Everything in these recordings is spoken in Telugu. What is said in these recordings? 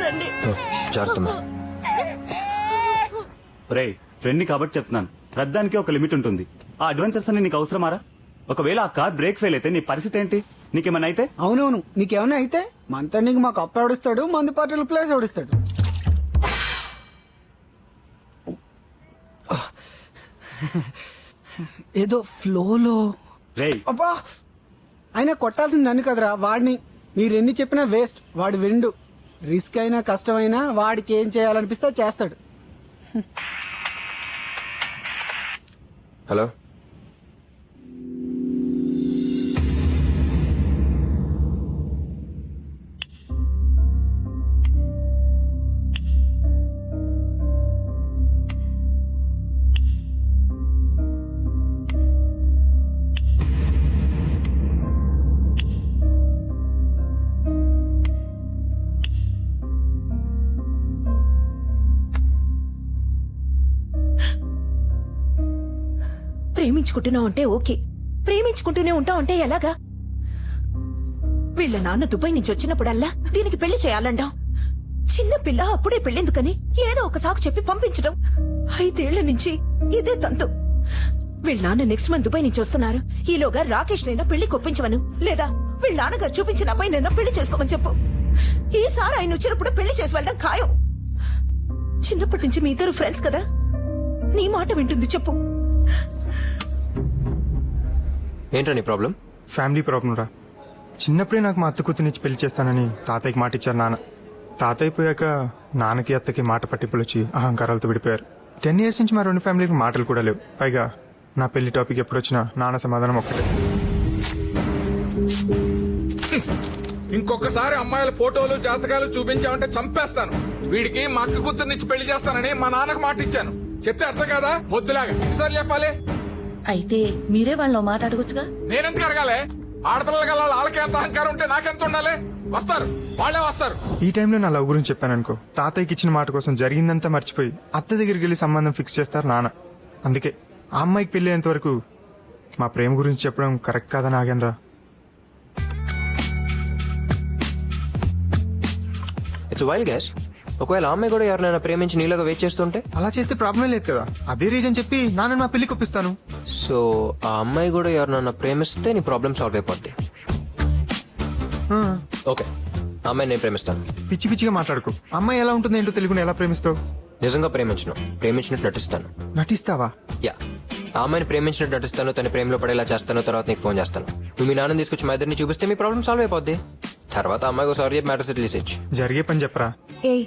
క్షమించండి. రే ఫ్రెండ్ని కాబట్టి చెప్తున్నాను, ప్రద్దానికి ఒక లిమిట్ ఉంటుంది. ఆ అడ్వెంచర్స్ అని నీకు అవసరమారా? ఒకవేళ ఆ కార్ బ్రేక్ ఫెయిల్ అయితే నీ పరిస్థితి ఏంటి? నీకేమన్నా అయితే? అవునవును, నీకేమైనా అయితే మనతో నీకు మాకు అప్పు ఎవడిస్తాడు, మందు పార్టీలు ప్లేస్ ఎవడిస్తాడు. ఏదో ఫ్లోలో రే అబ్బా, అయినా కొట్టాల్సింది నన్ను కదరా, వాడిని. మీరెన్ని చెప్పినా వేస్ట్. వాడు విండు. రిస్క్ అయినా కష్టమైనా వాడికి ఏం చేయాలనిపిస్తే చేస్తాడు. హలో, ప్రేమించుకుంటున్నావు అంటే ఓకే, ప్రేమించుకుంటూనే ఉంటావు అంటే ఎలాగా? వీళ్ళ నాన్న దుబాయ్ నుంచి వచ్చినప్పుడల్లా దీనికి పెళ్లి చేయాలంటాం. చిన్న పిల్ల అప్పుడే పెళ్ళెందుకని ఏదో ఒక సాకు చెప్పి పంపించడం. 5 ఏళ్ల నుంచి ఇదే తంతు. వీళ్ళ నాన్న నెక్స్ట్ మంత్ దుబాయ్ నుంచి వస్తున్నారు. ఈలోగా రాకేష్ నైనా పెళ్లి కొప్పించమను, లేదా వీళ్ళ నాన్నగారు చూపించిన అబ్బాయి నైనా పెళ్లి చేసుకోమని చెప్పు. ఈసారి ఆయన వచ్చినప్పుడు పెళ్లి చేసి వెళ్ళడం ఖాయం. చిన్నప్పటి నుంచి మీ ఇద్దరు ఫ్రెండ్స్ కదా, నీ మాట వింటుంది చెప్పు. ఏంటో నీ ప్రాబ్లం? ఫ్యామిలీ ప్రాబ్లం రా. చిన్నప్పుడే నాకు మా అత్త కూతురునిచ్చి పెళ్లి చేస్తానని తాతయ్యకి మాట ఇచ్చారు నాన్న. తాతయ్య పోయాక నాన్నకి అత్తకి మాట పట్టింపులు వచ్చి అహంకారాలతో విడిపోయారు. 10 years నుంచి మా 2 ఫ్యామిలీకి మాటలు కూడా లేవు. పైగా నా పెళ్లి టాపిక్ ఎప్పుడు వచ్చినా నాన్న సమాధానం ఒక్కటే. ఇంకొకసారి అమ్మాయిల ఫోటోలు జాతకాలు చూపించామంటే చంపేస్తాను. వీడికి మా అక్క కూతుర్నిచ్చి పెళ్లి చేస్తానని మా నాన్నకు మాట ఇచ్చాను. చెప్తే అర్థం కదా, మొద్దులాగా ఎన్నిసార్లు చెప్పాలి? అయితే మీరే వాళ్ళ మాట అడగొచ్చుగా. నేనెందుకు అడగాలి? ఆడపిల్లల గల వాళ్ళకి ఎంత అహంకారం ఉంటే నాకెంత ఉండాలి? వస్తారు, వాళ్ళే వస్తారు. ఈ టైంలో నా లవ్ గురించి చెప్పాననుకో, తాతయ్యకి ఇచ్చిన మాట కోసం జరిగిందంతా మర్చిపోయి అత్త దగ్గరికి వెళ్ళి సంబంధం ఫిక్స్ చేస్తారు నాన్న. అందుకే ఆ అమ్మాయికి పెళ్లి అయ్యేంత వరకు మా ప్రేమ గురించి చెప్పడం కరెక్ట్ కాదని ఆగాను రా. It's wild guess. ఒకవేళ అమ్మాయి కూడా ఎవరినైనా ప్రేమించి నీళ్ళగా వెయిట్ చేస్తుంటే? అలా చేస్తే ప్రాబ్లం లేదు కదా. అదే రీజన్ చెప్పి నాన్న మా పెళ్లికి ఒప్పిస్తాను. సో ఆ అమ్మాయి కూడా ఎవరినైనా ప్రేమిస్తే నీ ప్రాబ్లం సాల్వ్ అయిపోద్ది. ఓకే, ఆ అమ్మాయి నేను ప్రేమిస్తాను. పిచ్చి పిచ్చిగా మాట్లాడుకో. అమ్మాయి ఎలా ఉంటుంది ఏంటో తెలుగుని ఎలా ప్రేమిస్తావు? నిజంగా ప్రేమించను, ప్రేమించినట్టు నటిస్తాను. నటిస్తావా? యా, ఆ అమ్మాయిని ప్రేమించినట్టు నటిస్తాను, తన ప్రేమలో పడేలా చేస్తాను. తర్వాత నీకు ఫోన్ చేస్తాను. నువ్వు మీ నాన్న తీసుకొచ్చి మా ఇద్దరిని చూపిస్తే మీ ప్రాబ్లం సాల్వ్ అయిపోద్ది. తర్వాత అమ్మాయికి సారీ చెప్పి మ్యాటర్ సెటిల్ చేసేయచ్చు. జరిగే పని చెప్పరా. ఏయ్,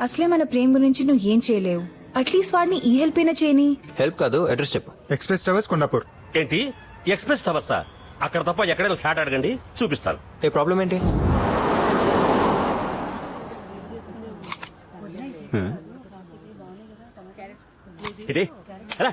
అసలే మన ప్రేమ గురించి నువ్వు ఏం చేయలేవు. అట్లీస్ట్ వాడిని ఈ హెల్ప్ అయినా చేయని. హెల్ప్ కాదు, అడ్రస్ చెప్పు. Express towers Kondapur. ఏంటి ఎక్స్ప్రెస్ టవర్సా? అక్కడ తప్ప ఎక్కడైనా ఫ్లాట్ అడగండి, చూపిస్తాను. ఏ ప్రాబ్లం ఏంటి? ఇది ఎలా?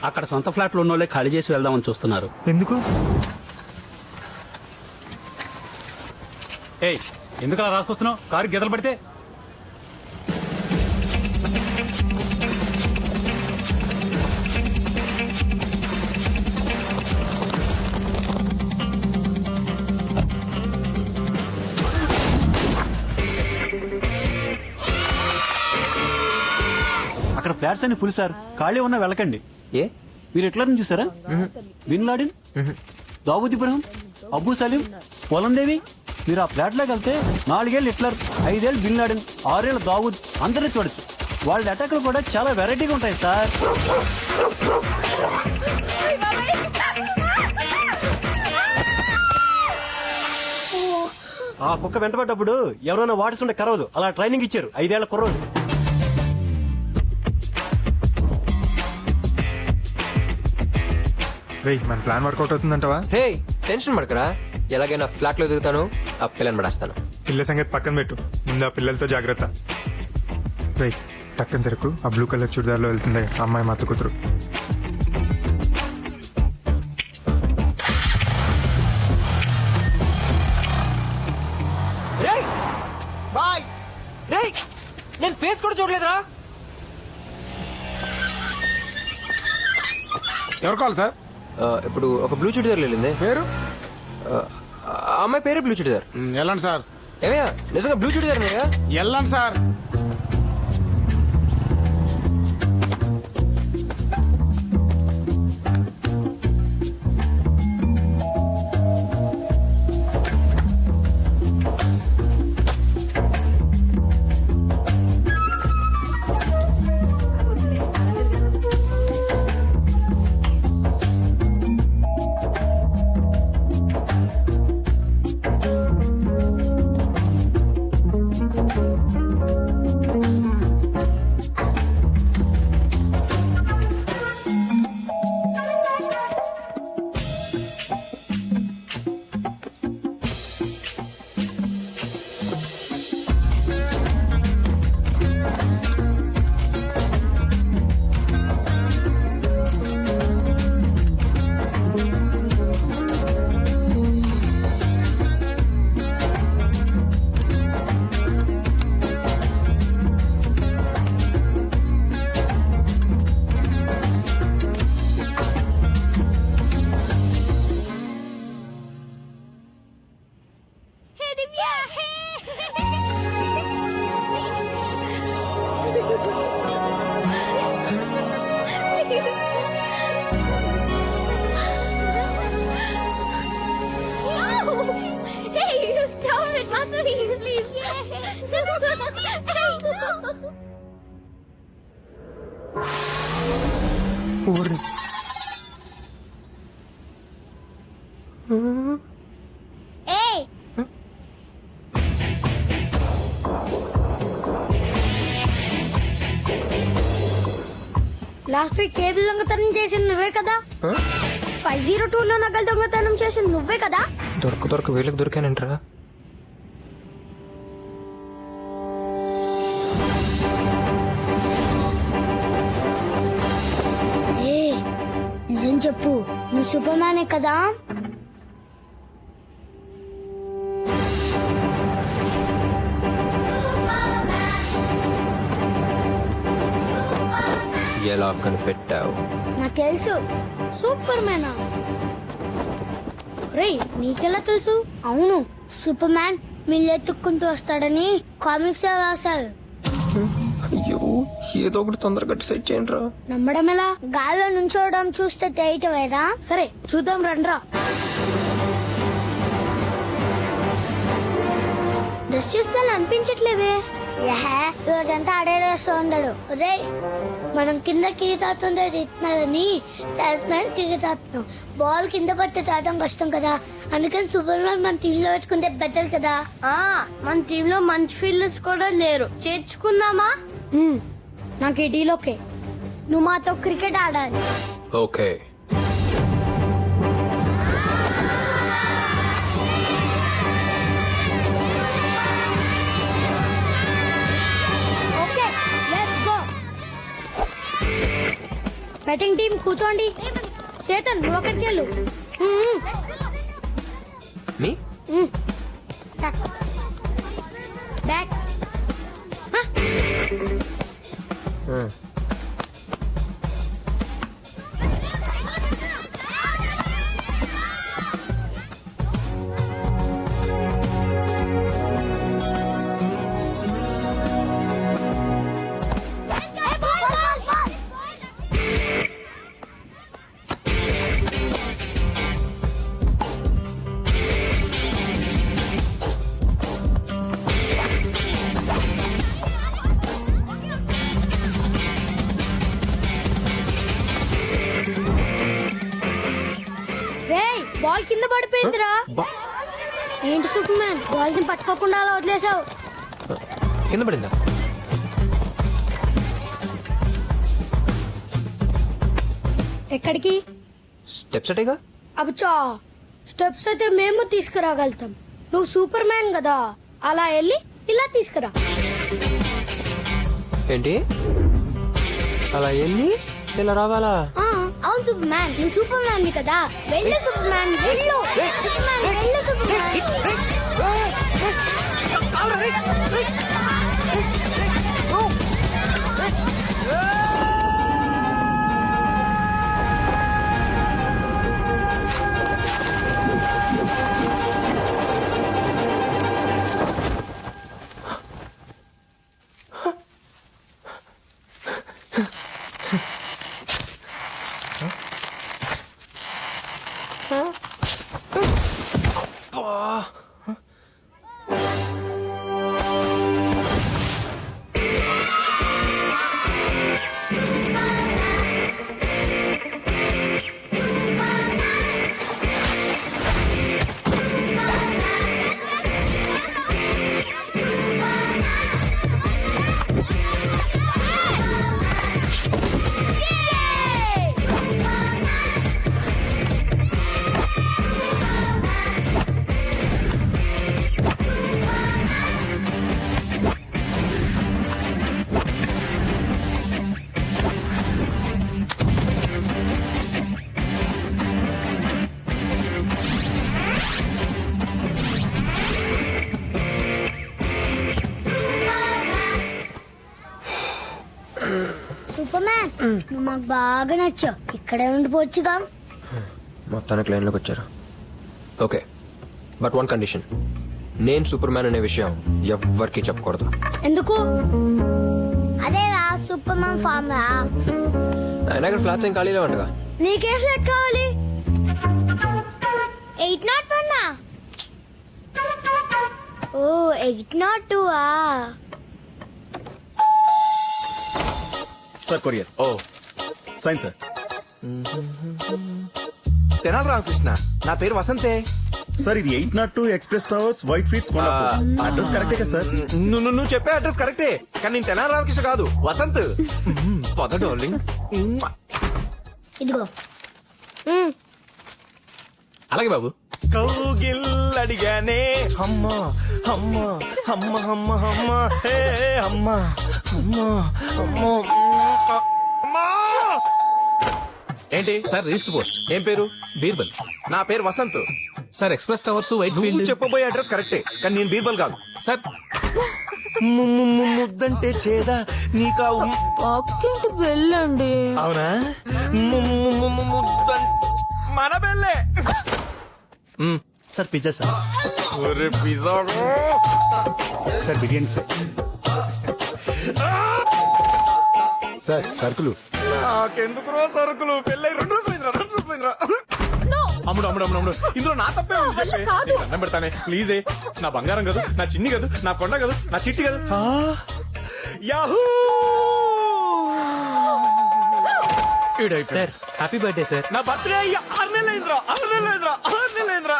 అక్కడ సొంత ఫ్లాట్లు ఉన్నోళ్ళే ఖాళీ చేసి వెళ్దామని చూస్తున్నారు. ఎందుకు? ఏయ్, ఎందుకు అలా రాసుకొస్తున్నావు? కారు గీతలు పడితే. అక్కడ ఫ్లాట్స్ అన్ని ఫుల్ సార్, ఖాళీ ఉన్నా వెళ్ళకండి. ఏ మీరు ఎట్లా చూసారా? Bin Laden, Dawood Ibrahim, Abu Salim, పొలందేవి. మీరు ఆ ఫ్లాట్ లోకి వెళ్తే 4 ఏళ్ళు హిట్లర్, 5 ఏళ్ళు బిన్ లాడెన్, 6 ఏళ్ళు దావూద్ అందరినీ చూడొచ్చు. వాళ్ళ అటాక్లు కూడా చాలా వెరైటీగా ఉంటాయి సార్. ఆ కుక్క వెంటబడ్డప్పుడు ఎవరైనా వాడుతుంటే కరవదు, అలా ట్రైనింగ్ ఇచ్చారు 5 ఏళ్ల కుర్రోడు. రేయ్, మన ప్లాన్ వర్కౌట్ అవుతుందంటవా? హే, టెన్షన్ పడకరా. ఎలాగైనా ఫ్లాట్ లో దిగుతాను, ఆ పిల్లని పడేస్తాను. పిల్ల సంగతి పక్కన పెట్టు, ముందు ఆ పిల్లలతో జాగ్రత్త. రేయ్, టక్కన తెరకు. ఆ బ్లూ కలర్ చుడిదార్లో వెళ్తుంది ఆ అమ్మాయి మా అత్త కూతురు. నేను ఫేస్ కూడా చూడలేదురా. ఎవరు కావాలి సార్? ఇప్పుడు ఒక బ్లూ చుడిదార్ వెళ్ళింది. పేరు? ఆ అమ్మాయి పేరే బ్లూ చుడిదార్. వెళ్ళండి సార్. ఏమయ్యా నిజంగా బ్లూ చుడిదార్ వెళ్ళండి సార్. ఊరి లాస్ట్ వీక్ కేబుల్ దొంగతనం చేసింది నువ్వే కదా? 502 నగలు దొంగతనం చేసింది నువ్వే కదా? దొరక వీళ్ళకి దొరికానంటరా. నిజం చెప్పు, నువ్వు సూపర్ మ్యానే కదా? ఎలా కనిపెట్టావు? నాకు తెలుసు, సూపర్ మ్యానా. రేయ్ నీకెలా తెలుసు? అవును, సూపర్ మ్యాన్ మిల్లు ఎత్తుక్కుంటూ వస్తాడని కామిక్స్ లో రాశారు. అయ్యో ఏదో ఒకటి తొందరగా డిసైడ్ చేయండి రా. నమ్మడం ఎలా? గాల్లో నుంచోవడం చూస్తే తెలియటవేరా? సరే చూద్దాం రండ్రా. డ్రెస్ చేస్తే అనిపించట్లేదే. రోజంతా అడేస్తూ ఉండడు. రే మనం కింద కిగతాతుంటే తిట్టినారని కిగతాడుతున్నాం. బాల్ కింద పడితే తాటం కష్టం కదా, అందుకని సూపర్ మ్యాన్ మన టీమ్ లో పెట్టుకుంటే బెటర్ కదా. మన టీమ్ లో మంచి ఫీల్డర్స్ కూడా లేరు, చేర్చుకుందామా? నాకు ఈ డీల్ ఓకే. నువ్వు మాతో క్రికెట్ ఆడాలి. Okay. Okay let's go. Batting team కూర్చోండి. చేతన్ నువ్వు ఒకటికి వెళ్ళు. మీ బ్యాక్. బాల్ కింద పడిపోయిందిరా. ఏంటి సూపర్ మ్యాన్, బాల్ ని పట్టుకోకుండా అలా వదిలేసావు? కింద పడిందా? ఎక్కడికి? స్టెప్స్ అటేగా. అబ్బా స్టెప్స్ అయితే మేము తీసుకురాగలుగుతాం. నువ్వు సూపర్ మ్యాన్ కదా, అలా వెళ్ళి ఇలా తీసుకురా. ఏంటి అలా వెళ్ళి ఇలా రావాలా? అవును సూపర్ మ్యాన్, నువ్వు సూపర్ మ్యాన్ కదా. వెళ్ళు సూపర్ మ్యాన్, వెళ్ళు సూపర్ మ్యాన్, వెళ్ళు సూపర్ మ్యాన్. సూపర్ మ్యాన్ నువ్వు మాకు బాగా నచ్చావు. ఇక్కడే ఉండిపోవచ్చుగా. మొత్తానికి లైన్లోకి వచ్చారు. Okay, but one condition. నేను సూపర్ మ్యాన్ అనే విషయం ఎవ్వరికీ చెప్పకూడదు. ఎందుకు? అదే సూపర్ మ్యాన్ ఫార్మ్. ఆయన అక్కడ ఫ్లాట్స్ ఏం ఖాళీలో ఉండగా. నీకే ఫ్లాట్ కావాలి? 801. Oh 802. Sir courier. Oh sign sir. Tenali Ramakrishna, నా పేరు వసంతే. సార్ ఇది 802 express towers Whitefields address కరెక్టే కదా సార్? నువ్వు చెప్పే అడ్రస్ కరెక్టే, కానీ నేను తెనాలి రామకృష్ణ కాదు, వసంత్. పద డార్లింగ్. ఇదిగో. అలాగే బాబు. కౌగిల్లడిగానే అమ్మా అమ్మా అమ్మ అమ్మ అమ్మ హే అమ్మా అమ్మా అమ్మా అమ్మా. ఏంటి సార్ రిజిస్టర్ పోస్ట్? ఏం పేరు? బీర్బల్. నా పేరు Vasanth sir. Express towers Whitefield. చెప్పబోయే అడ్రస్ కరెక్టే, కానీ నేను బీర్బల్ కాదు సార్. ముద్దంటే చేదా నీకా? అక్కింటి వెళ్ళండి. అవునా? మన బెల్లే sir pizza sir. Pizza sir biryani sir. Sir సరుకులు. నాకెందుకు సరుకులు? పెళ్ళై 2 రోజులైందిరా. అమ్ముడు అమ్ముడు అమ్ముడు అమ్ముడు, ఇందులో నా తప్పే ఉంది. చెప్పే దండం పెడతానే ప్లీజే. నా బంగారం కాదు, నా చిన్ని కాదు, నా కొండ కాదు, నా చిట్టి కాదు. Yahoo! Sir happy birthday sir. నా బర్త్డే అయ్యా 6 నెలలైందిరా. 6 నెలలైందిరా.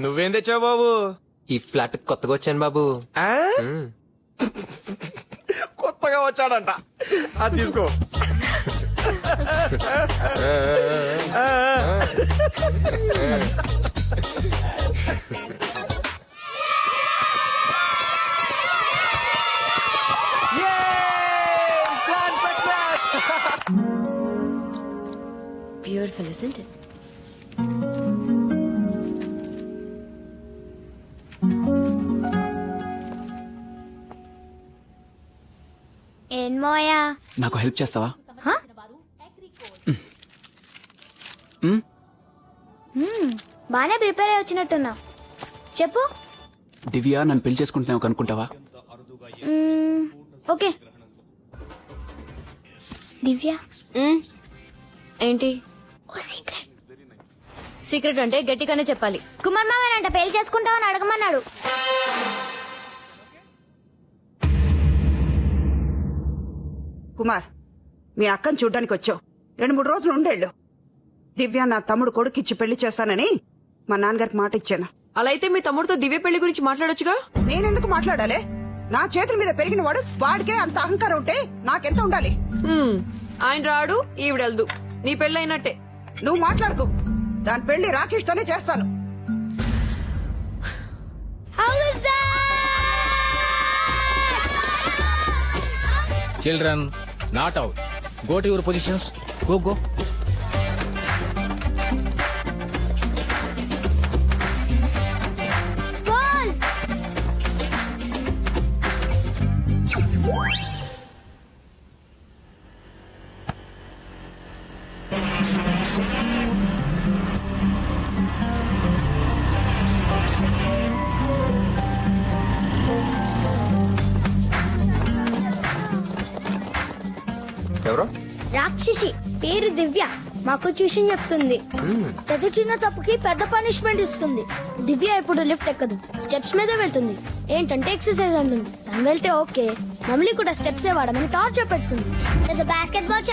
నువ్వేం తెచ్చావు బాబు? ఈ ఫ్లాట్ కొత్తగా వచ్చాను బాబు. కొత్తగా వచ్చాడంట. అది తీసుకో. Beautiful, isn't it? ఏం మోయా? నాకు హెల్ప్ చేస్తావా? బానే ప్రిపేర్ అయి వచ్చినట్టున్నా. చెప్పు. దివ్య నన్ను పెళ్లి చేసుకుంటున్నావు కనుక్కుంటావా? ఓకే. దివ్య ఏంటి ఓ సీక్రెట్. సీక్రెట్ అంటే గట్టిగానే చెప్పాలి. కుమార్ మామేనంట పెళ్లి చేసుకుంటావని అడగమన్నాడు. కుమార్, మీ అక్కని చూడ్డానికి వచ్చావు. 2-3 రోజులు ఉండేళ్ళు. దివ్య నా తమ్ముడు కొడుకిచ్చి పెళ్లి చేస్తానని మా నాన్నగారికి మాట ఇచ్చాను. అలా అయితే మీ తమ్ముడితో దివ్య పెళ్లి గురించి మాట్లాడొచ్చుగా. నేనెందుకు మాట్లాడాలి? నా చేతుల మీద పెరిగిన వాడు, వాడికే అంత అహంకారం ఉంటే నాకెంత ఉండాలి? ఆయన రాడు, ఈవిడెళ్దు. నీ పెళ్ళైనట్టే. నువ్వు మాట్లాడుకు. దాని పెళ్లి రాకేష్ తోనే చేస్తాను. Children not out. Go to your positions. Go. చిచి పేరు దివ్య మాకు ట్యూషన్ చెప్తుంది ప్రతి చిన్న తప్పుకి పెద్ద పనిష్మెంట్ ఇస్తుంది. దివ్య ఇప్పుడు లిఫ్ట్ ఎక్కదు, స్టెప్స్ మీద వెళ్తుంది. ఏంటంటే ఎక్సర్సైజ్ అంటుంది. తను వెళ్తే ఓకే, మమ్మల్ని కూడా స్టెప్స్ వాడమని టార్చర్ పెడుతుంది. Basket ball